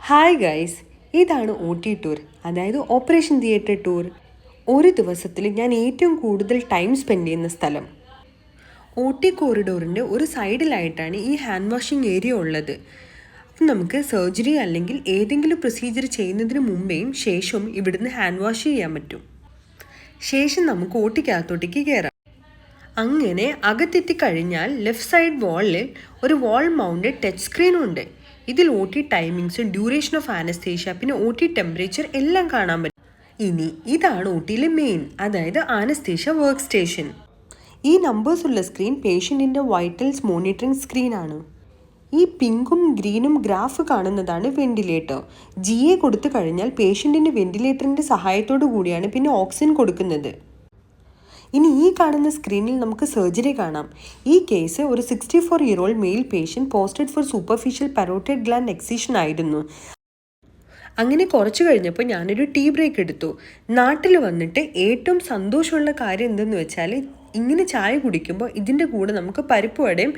Hi guys, ഇതാണ് OT tour, അതായത് operation theatre tour. ഒരു ദിവസത്തിൽ ഞാൻ ഏറ്റവും കൂടുതൽ ടൈം സ്പെൻഡ് ചെയ്യുന്ന സ്ഥലം. OT കോറിഡോറിൻ്റെ ഒരു സൈഡിലായിട്ടാണ് ഈ ഹാൻഡ് വാഷിംഗ് ഏരിയ ഉള്ളത്. അപ്പം നമുക്ക് സർജറി അല്ലെങ്കിൽ ഏതെങ്കിലും പ്രൊസീജിയർ ചെയ്യുന്നതിന് മുമ്പേയും ശേഷവും ഇവിടുന്ന് ഹാൻഡ് വാഷ് ചെയ്യാൻ പറ്റും. ശേഷം നമുക്ക് OTക്കകത്തോട്ടേക്ക് കയറാം. അങ്ങനെ അകത്തെത്തിക്കഴിഞ്ഞാൽ ലെഫ്റ്റ് സൈഡ് വാളിൽ ഒരു വാൾ മൗണ്ടഡ് ടച്ച് സ്ക്രീനും ഉണ്ട്. ഇതിൽ OT ടൈമിങ്സും ഡ്യൂറേഷൻ ഓഫ് ആനസ്തേഷ്യ പിന്നെ OT ടെമ്പറേച്ചർ എല്ലാം കാണാൻ പറ്റും. ഇനി ഇതാണ് OTയിലെ മെയിൻ, അതായത് ആനസ്തേഷ്യ വർക്ക് സ്റ്റേഷൻ. ഈ നമ്പേഴ്സ് ഉള്ള സ്ക്രീൻ പേഷ്യൻറ്റിൻ്റെ വൈറ്റൽസ് മോണിറ്ററിംഗ് സ്ക്രീനാണ്. ഈ പിങ്കും ഗ്രീനും ഗ്രാഫ് കാണുന്നതാണ് വെന്റിലേറ്റർ. GA കൊടുത്തു കഴിഞ്ഞാൽ പേഷ്യൻറ്റിന് വെന്റിലേറ്ററിൻ്റെ സഹായത്തോടു കൂടിയാണ് പിന്നെ ഓക്സിജൻ കൊടുക്കുന്നത്. ഇനി ഈ കാണുന്ന സ്ക്രീനിൽ നമുക്ക് സർജറി കാണാം. ഈ കേസ് ഒരു 64-year-old male patient posted for superficial parotid gland excision ആയിരുന്നു. അങ്ങനെ കുറച്ച് കഴിഞ്ഞപ്പോൾ ഞാനൊരു ടീ ബ്രേക്ക് എടുത്തു. നാട്ടിൽ വന്നിട്ട് ഏറ്റവും സന്തോഷമുള്ള കാര്യം എന്തെന്ന് വെച്ചാൽ ഇങ്ങനെ ചായ കുടിക്കുമ്പോൾ ഇതിൻ്റെ കൂടെ നമുക്ക് പരിപ്പ് വടയും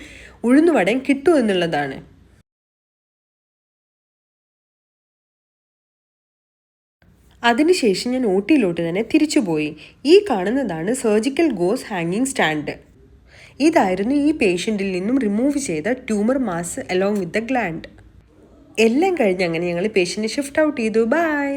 ഉഴുന്നുവടയും കിട്ടും എന്നുള്ളതാണ്. അതിനുശേഷം ഞാൻ OTയിലോട്ട് തന്നെ തിരിച്ചുപോയി. ഈ കാണുന്നതാണ് സർജിക്കൽ ഗോസ് ഹാങ്ങിങ് സ്റ്റാൻഡ്. ഇതായിരുന്നു ഈ പേഷ്യൻറ്റിൽ നിന്നും റിമൂവ് ചെയ്ത tumour mass along with the gland. എല്ലാം കഴിഞ്ഞ് അങ്ങനെ ഞങ്ങൾ പേഷ്യൻറ്റിനെ ഷിഫ്റ്റ് ഔട്ട് ചെയ്തു. ബൈ.